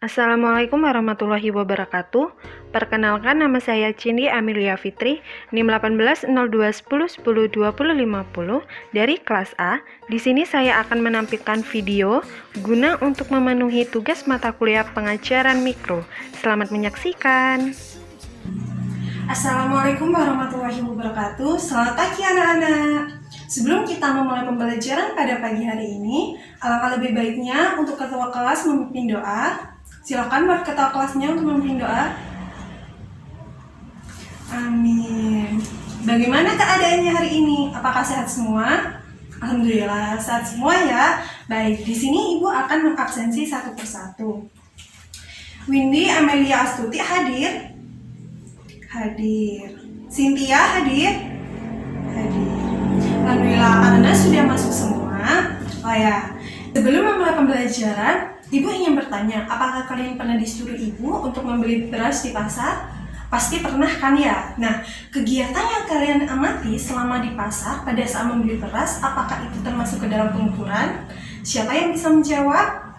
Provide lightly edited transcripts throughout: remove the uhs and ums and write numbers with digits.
Assalamualaikum warahmatullahi wabarakatuh. Perkenalkan, nama saya Cindy Amelia Fitri, NIM 180210102050 dari kelas A. Di sini saya akan menampilkan video guna untuk memenuhi tugas mata kuliah pengajaran mikro. Selamat menyaksikan. Assalamualaikum warahmatullahi wabarakatuh. Selamat pagi anak-anak. Sebelum kita memulai pembelajaran pada pagi hari ini, alangkah lebih baiknya untuk ketua kelas memimpin doa. Silakan buat ketua kelasnya untuk memimpin doa. Amin. Bagaimana keadaannya hari ini? Apakah sehat semua? Alhamdulillah sehat semua ya. Baik, di sini Ibu akan mengabsensi satu persatu. Windy Amelia Astuti hadir? Hadir. Cynthia hadir? Hadir. Alhamdulillah, karena sudah masuk semua. Oh ya, sebelum memulai pembelajaran, Ibu ingin bertanya, apakah kalian pernah disuruh Ibu untuk membeli beras di pasar? Pasti pernah kan ya? Nah, kegiatan yang kalian amati selama di pasar pada saat membeli beras, apakah itu termasuk ke dalam pengukuran? Siapa yang bisa menjawab?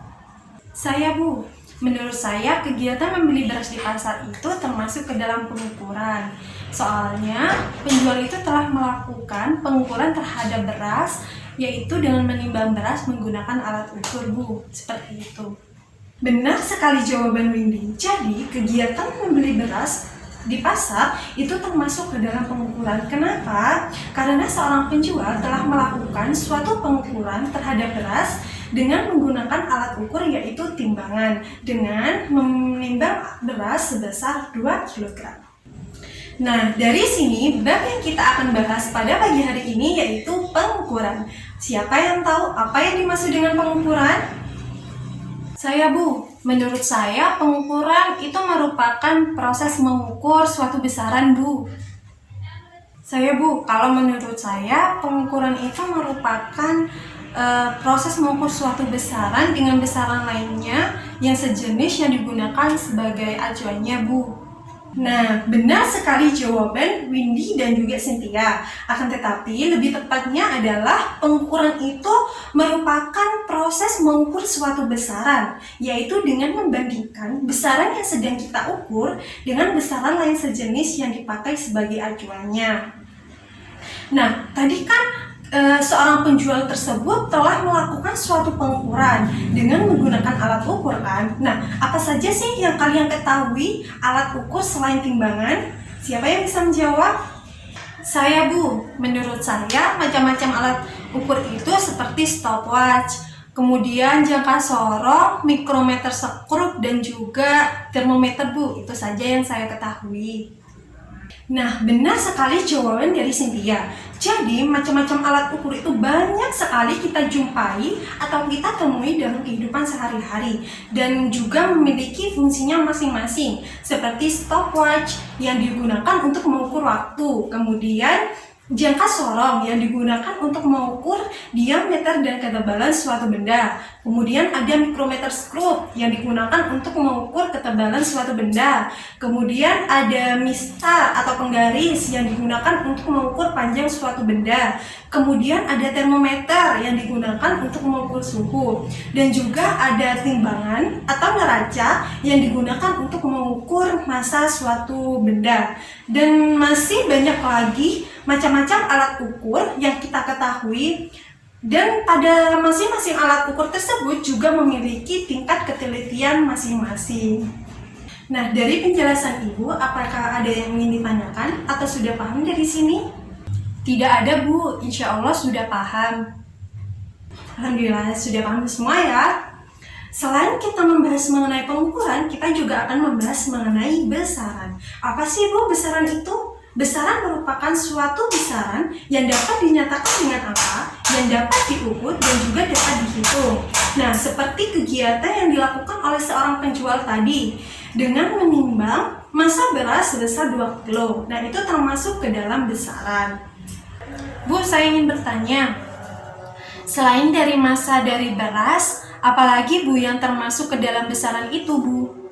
Saya, Bu. Menurut saya, kegiatan membeli beras di pasar itu termasuk ke dalam pengukuran. Soalnya, penjual itu telah melakukan pengukuran terhadap beras, yaitu dengan menimbang beras menggunakan alat ukur, Bu. Seperti itu. Benar sekali jawaban Windy. Jadi, kegiatan membeli beras di pasar itu termasuk ke dalam pengukuran. Kenapa? Karena seorang penjual telah melakukan suatu pengukuran terhadap beras dengan menggunakan alat ukur, yaitu timbangan, dengan menimbang beras sebesar 2 kg. Nah, dari sini bab yang kita akan bahas pada pagi hari ini yaitu pengukuran. Siapa yang tahu apa yang dimaksud dengan pengukuran? Saya, Bu. Menurut saya, pengukuran itu merupakan proses mengukur suatu besaran, Bu. Saya, Bu. Kalau menurut saya, pengukuran itu merupakan proses mengukur suatu besaran dengan besaran lainnya yang sejenis yang digunakan sebagai acuannya, Bu. Nah, benar sekali jawaban Windy dan juga Cynthia. Akan tetapi, lebih tepatnya adalah pengukuran itu merupakan proses mengukur suatu besaran, yaitu dengan membandingkan besaran yang sedang kita ukur dengan besaran lain sejenis yang dipakai sebagai acuannya. Nah, tadi kan seorang penjual tersebut telah melakukan suatu pengukuran dengan menggunakan alat ukur kan. Nah, apa saja sih yang kalian ketahui alat ukur selain timbangan? Siapa yang bisa menjawab? Saya, Bu. Menurut saya, macam-macam alat ukur itu seperti stopwatch, kemudian jangka sorong, mikrometer sekrup, dan juga termometer, Bu. Itu saja yang saya ketahui. Nah, benar sekali jawaban dari Cynthia. Jadi, macam-macam alat ukur itu banyak sekali kita jumpai atau kita temui dalam kehidupan sehari-hari dan juga memiliki fungsinya masing-masing, seperti stopwatch yang digunakan untuk mengukur waktu, kemudian jangka sorong yang digunakan untuk mengukur diameter dan ketebalan suatu benda. Kemudian ada mikrometer skrup yang digunakan untuk mengukur ketebalan suatu benda. Kemudian ada mistar atau penggaris yang digunakan untuk mengukur panjang suatu benda. Kemudian ada termometer yang digunakan untuk mengukur suhu. Dan juga ada timbangan atau neraca yang digunakan untuk mengukur massa suatu benda. Dan masih banyak lagi macam-macam alat ukur yang kita ketahui, dan pada masing-masing alat ukur tersebut juga memiliki tingkat ketelitian masing-masing. Nah, dari penjelasan Ibu, apakah ada yang ingin ditanyakan atau sudah paham dari sini? Tidak ada, Bu. Insya Allah sudah paham. Alhamdulillah sudah paham semua ya. Selain kita membahas mengenai pengukuran, kita juga akan membahas mengenai besaran. Apa sih, Bu, besaran itu? Besaran merupakan suatu besaran yang dapat dinyatakan dengan angka, yang dapat diukur dan juga dapat dihitung. Nah, seperti kegiatan yang dilakukan oleh seorang penjual tadi dengan menimbang massa beras sebesar 2 kg. Nah, itu termasuk ke dalam besaran. Bu, saya ingin bertanya, selain dari massa dari beras, apalagi, Bu, yang termasuk ke dalam besaran itu, Bu?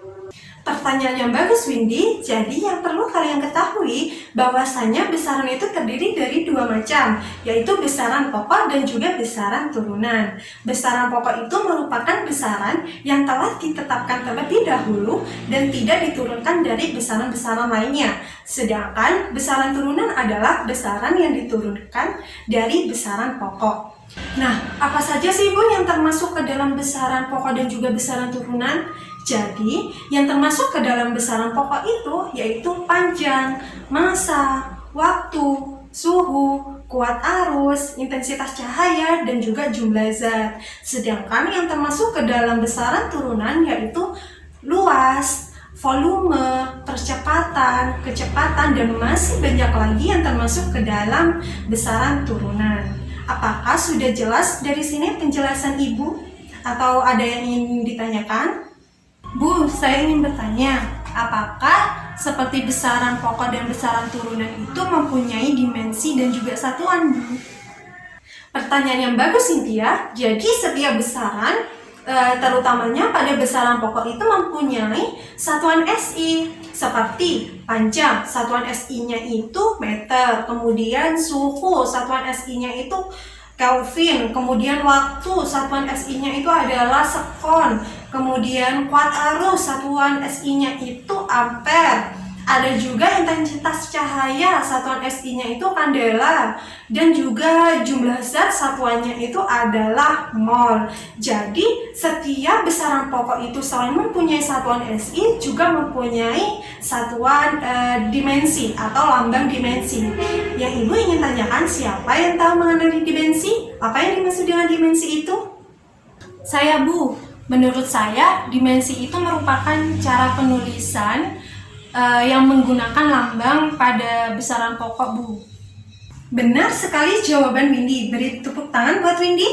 Pertanyaan yang bagus, Windy. Jadi yang perlu kalian ketahui bahwasanya besaran itu terdiri dari dua macam, yaitu besaran pokok dan juga besaran turunan. Besaran pokok itu merupakan besaran yang telah ditetapkan terlebih dahulu dan tidak diturunkan dari besaran-besaran lainnya. Sedangkan besaran turunan adalah besaran yang diturunkan dari besaran pokok. Nah, apa saja sih Bu yang termasuk ke dalam besaran pokok dan juga besaran turunan? Jadi, yang termasuk ke dalam besaran pokok itu yaitu panjang, massa, waktu, suhu, kuat arus, intensitas cahaya, dan juga jumlah zat. Sedangkan yang termasuk ke dalam besaran turunan yaitu luas, volume, percepatan, kecepatan, dan masih banyak lagi yang termasuk ke dalam besaran turunan. Apakah sudah jelas dari sini penjelasan Ibu? Atau ada yang ingin ditanyakan? Bu, saya ingin bertanya, apakah seperti besaran pokok dan besaran turunan itu mempunyai dimensi dan juga satuan, Bu? Pertanyaan yang bagus, Cynthia. Jadi setiap besaran, terutamanya pada besaran pokok itu mempunyai satuan SI. Seperti panjang, satuan SI-nya itu meter. Kemudian suhu, satuan SI-nya itu Kelvin. Kemudian waktu, satuan SI-nya itu adalah sekon. Kemudian kuat arus, satuan SI-nya itu ampere. Ada juga intensitas cahaya, satuan SI-nya itu kandela. Dan juga jumlah zat satuannya itu adalah mol. Jadi setiap besaran pokok itu selain mempunyai satuan SI juga mempunyai satuan dimensi atau lambang dimensi. Yang Ibu ingin tanyakan, siapa yang tahu mengenai dimensi? Apa yang dimaksud dengan dimensi itu? Saya, Bu. Menurut saya, dimensi itu merupakan cara penulisan yang menggunakan lambang pada besaran pokok, Bu. Benar sekali jawaban Windy. Beri tepuk tangan buat Windy.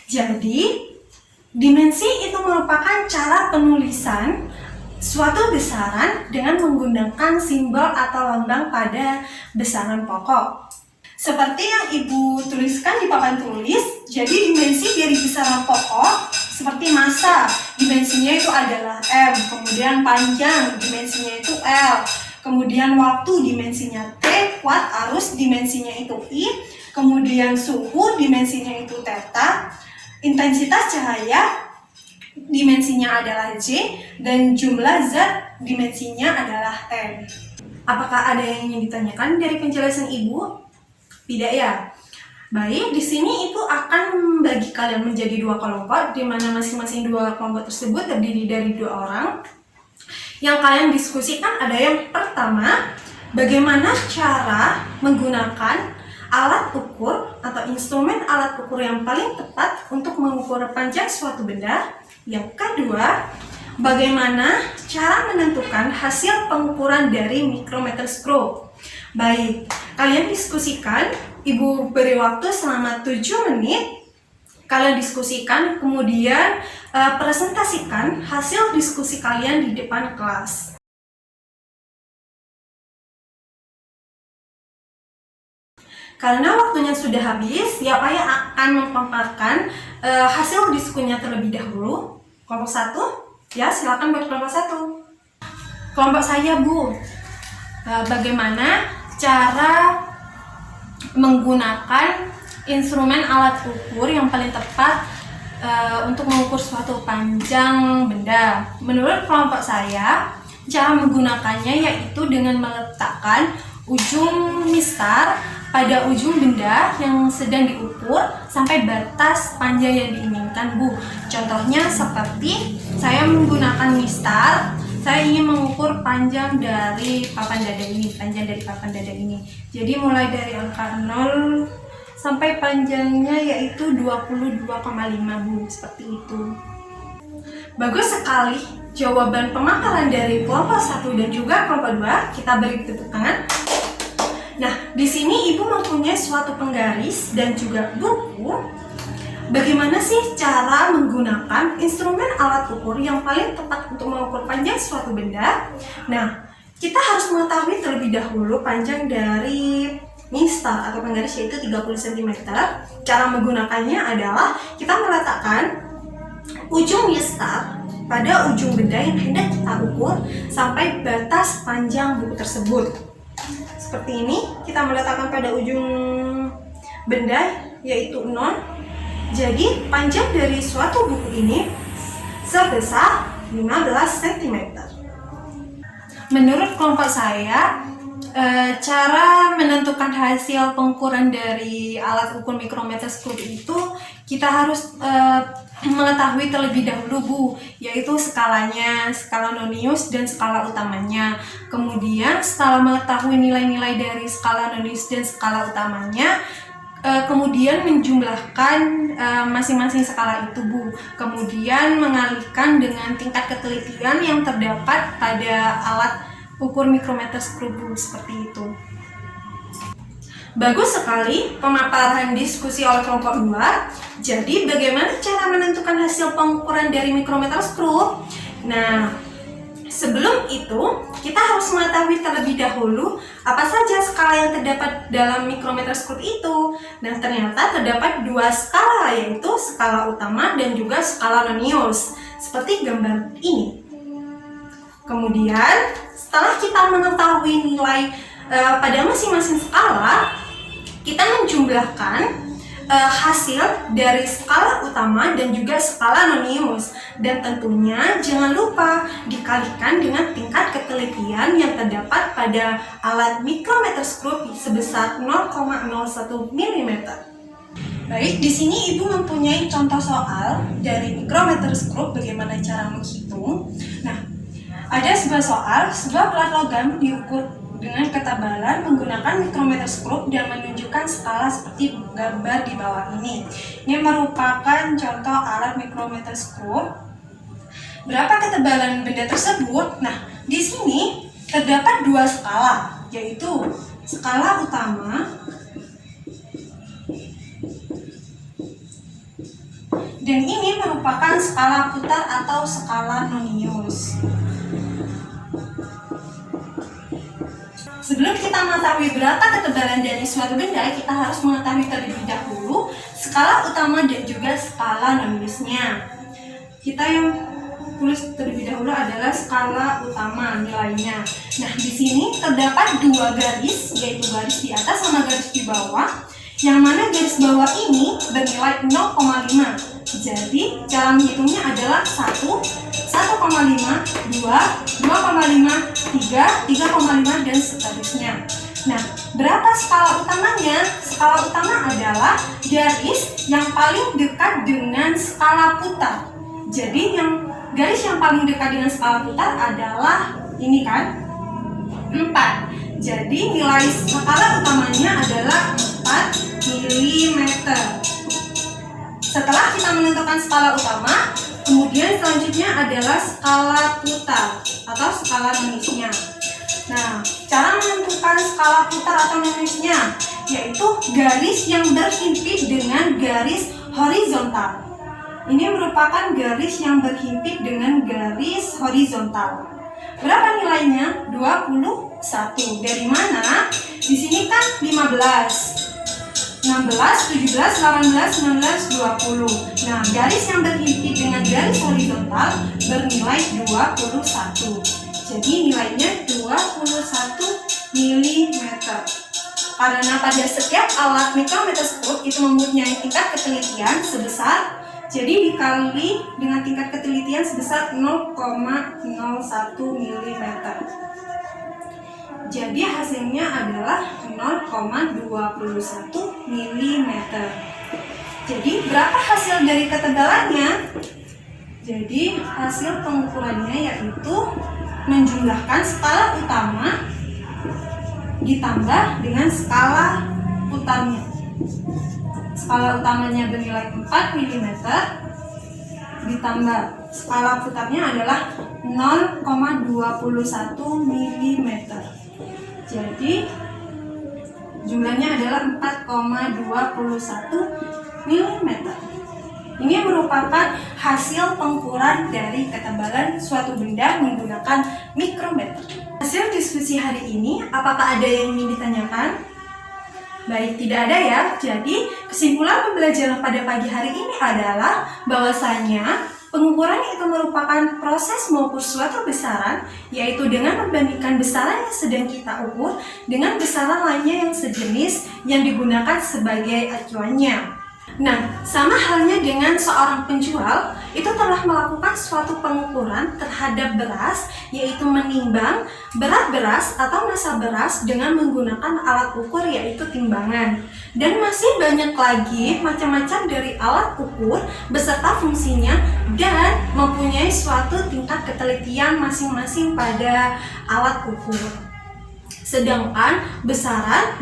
Jadi, dimensi itu merupakan cara penulisan suatu besaran dengan menggunakan simbol atau lambang pada besaran pokok. Seperti yang Ibu tuliskan di papan tulis, jadi dimensi dari besaran pokok seperti massa, dimensinya itu adalah M, kemudian panjang, dimensinya itu L, kemudian waktu, dimensinya T, kuat arus, dimensinya itu I, kemudian suhu, dimensinya itu theta, intensitas cahaya, dimensinya adalah J, dan jumlah zat, dimensinya adalah N. Apakah ada yang ingin ditanyakan dari penjelasan Ibu? Tidak ya? Baik, di sini Ibu akan membagi kalian menjadi dua kelompok, di mana masing-masing dua kelompok tersebut terdiri dari dua orang. Yang kalian diskusikan ada yang pertama, bagaimana cara menggunakan alat ukur atau instrumen alat ukur yang paling tepat untuk mengukur panjang suatu benda. Yang kedua, bagaimana cara menentukan hasil pengukuran dari mikrometerskop. Baik, kalian diskusikan, Ibu beri waktu selama 7 menit. Kalian diskusikan, kemudian presentasikan hasil diskusi kalian di depan kelas. Karena waktunya sudah habis, siapa yang akan memaparkan hasil diskusinya terlebih dahulu? Kelompok 1? Ya, silakan buat kelompok 1. Kelompok saya, Bu. Bagaimana cara menggunakan instrumen alat ukur yang paling tepat untuk mengukur suatu panjang benda? Menurut kelompok saya, cara menggunakannya yaitu dengan meletakkan ujung mistar pada ujung benda yang sedang diukur sampai batas panjang yang diinginkan, Bu. Contohnya seperti saya menggunakan mistar. Saya ingin mengukur panjang dari papan dada ini, Jadi mulai dari angka 0 sampai panjangnya yaitu 22,5, Bu, seperti itu. Bagus sekali jawaban pemaparan dari kelompok 1 dan juga kelompok 2. Kita beri tepuk tangan. Nah, di sini Ibu mempunyai suatu penggaris dan juga buku. Bagaimana sih cara menggunakan instrumen alat ukur yang paling tepat untuk mengukur panjang suatu benda? Nah, kita harus mengetahui terlebih dahulu panjang dari mistar atau penggaris yaitu 30 cm. Cara menggunakannya adalah kita meletakkan ujung mistar pada ujung benda yang hendak kita ukur sampai batas panjang buku tersebut. Seperti ini, kita meletakkan pada ujung benda yaitu 0. Jadi panjang dari suatu buku ini sebesar 15 cm. Menurut kelompok saya, cara menentukan hasil pengukuran dari alat ukur mikrometerskop itu kita harus mengetahui terlebih dahulu, Bu, yaitu skalanya, skala nonius dan skala utamanya. Kemudian setelah mengetahui nilai-nilai dari skala nonius dan skala utamanya, kemudian menjumlahkan masing-masing skala itu, Bu. Kemudian mengalihkan dengan tingkat ketelitian yang terdapat pada alat ukur mikrometerskop, Bu, seperti itu. Bagus sekali pemaparan diskusi oleh kelompok 2. Jadi bagaimana cara menentukan hasil pengukuran dari mikrometerskop? Nah, sebelum itu kita harus mengetahui terlebih dahulu apa saja skala yang terdapat dalam mikrometerskop itu. Nah, ternyata terdapat 2 skala, yaitu skala utama dan juga skala nonius, seperti gambar ini. Kemudian setelah kita mengetahui nilai pada masing-masing skala, kita menjumlahkan hasil dari skala utama dan juga skala nonius, dan tentunya jangan lupa dikalikan dengan tingkat ketelitian yang terdapat pada alat mikrometerskop sebesar 0,01 mm. Baik, di sini Ibu mempunyai contoh soal dari mikrometerskop bagaimana cara menghitung. Nah, ada sebuah soal, sebuah plat logam diukur dengan ketebalan menggunakan mikrometerskop dan menunjukkan skala seperti gambar di bawah ini. Ini merupakan contoh alat mikrometerskop. Berapa ketebalan benda tersebut? Nah, di sini terdapat 2 skala, yaitu skala utama dan ini merupakan skala putar atau skala nonius. Sebelum kita mengetahui berapa ketebalan dari suatu benda, kita harus mengetahui terlebih dahulu skala utama dan juga skala noniusnya. Kita yang tulis terlebih dahulu adalah skala utama nilainya. Nah, di sini terdapat 2 garis, yaitu garis di atas sama garis di bawah. Yang mana garis bawah ini bernilai 0,5. Jadi, cara menghitungnya adalah 1, 1,5, 2, 2,5, 3, 3,5, dan seterusnya. Nah, berapa skala utamanya? Skala utama adalah garis yang paling dekat dengan skala putar. Jadi, garis yang paling dekat dengan skala putar adalah ini kan, 4. Jadi, nilai skala utamanya adalah 4 mm. Setelah kita menentukan skala utama, kemudian selanjutnya adalah skala putar atau skala noniusnya. Nah, cara menentukan skala putar atau noniusnya yaitu garis yang berhimpit dengan garis horizontal. Ini merupakan garis yang berhimpit dengan garis horizontal. Berapa nilainya? 21. Dari mana? Di sini kan 15. 16, 17, 18, 19, 20. Nah, garis yang berhimpit dengan garis horizontal bernilai 21. Jadi nilainya 21 mm. Karena pada setiap alat mikrometerskop itu mempunyai tingkat ketelitian sebesar, jadi dikali dengan tingkat ketelitian sebesar 0,01 mm. Jadi hasilnya adalah 0,21 mm. Jadi berapa hasil dari ketebalannya? Jadi hasil pengukurannya yaitu menjumlahkan skala utama ditambah dengan skala putarnya. Skala utamanya bernilai 4 mm ditambah skala putarnya adalah 0,21 mm. Jadi jumlahnya adalah 4,21 mm. Ini merupakan hasil pengukuran dari ketebalan suatu benda menggunakan mikrometer. Hasil diskusi hari ini, apakah ada yang ingin ditanyakan? Baik, tidak ada ya. Jadi kesimpulan pembelajaran pada pagi hari ini adalah bahwasanya Pengukuran itu merupakan proses mengukur suatu besaran, yaitu dengan membandingkan besaran yang sedang kita ukur dengan besaran lainnya yang sejenis yang digunakan sebagai acuannya. Nah, sama halnya dengan seorang penjual, itu telah melakukan suatu pengukuran terhadap beras, yaitu menimbang berat beras atau massa beras dengan menggunakan alat ukur yaitu timbangan. Dan masih banyak lagi macam-macam dari alat ukur beserta fungsinya dan mempunyai suatu tingkat ketelitian masing-masing pada alat ukur. Sedangkan besaran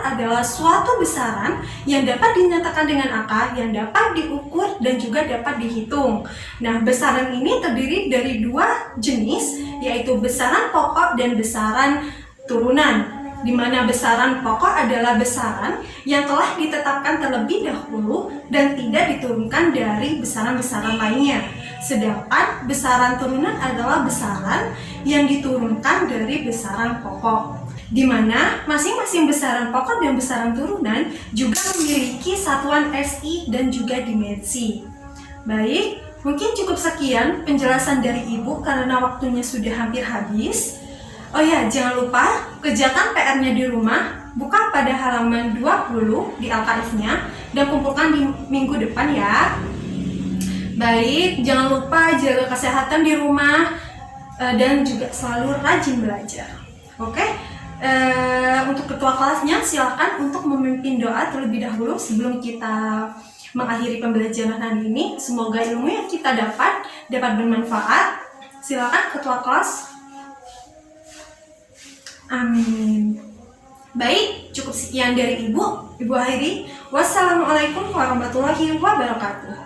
adalah suatu besaran yang dapat dinyatakan dengan angka, yang dapat diukur dan juga dapat dihitung. Nah, besaran ini terdiri dari dua jenis, yaitu besaran pokok dan besaran turunan. Di mana besaran pokok adalah besaran yang telah ditetapkan terlebih dahulu dan tidak diturunkan dari besaran-besaran lainnya. Sedangkan besaran turunan adalah besaran yang diturunkan dari besaran pokok, di mana masing-masing besaran pokok dan besaran turunan juga memiliki satuan SI dan juga dimensi. Baik, mungkin cukup sekian penjelasan dari Ibu karena waktunya sudah hampir habis. Oh ya, jangan lupa kerjakan PR-nya di rumah, buka pada halaman 20 di LKS-nya dan kumpulkan di minggu depan ya. Baik, jangan lupa jaga kesehatan di rumah dan juga selalu rajin belajar. Oke? Untuk ketua kelasnya silakan untuk memimpin doa terlebih dahulu sebelum kita mengakhiri pembelajaran hari ini. Semoga ilmu yang kita dapat bermanfaat. Silakan ketua kelas. Amin. Baik, cukup sekian dari Ibu akhiri. Wassalamualaikum warahmatullahi wabarakatuh.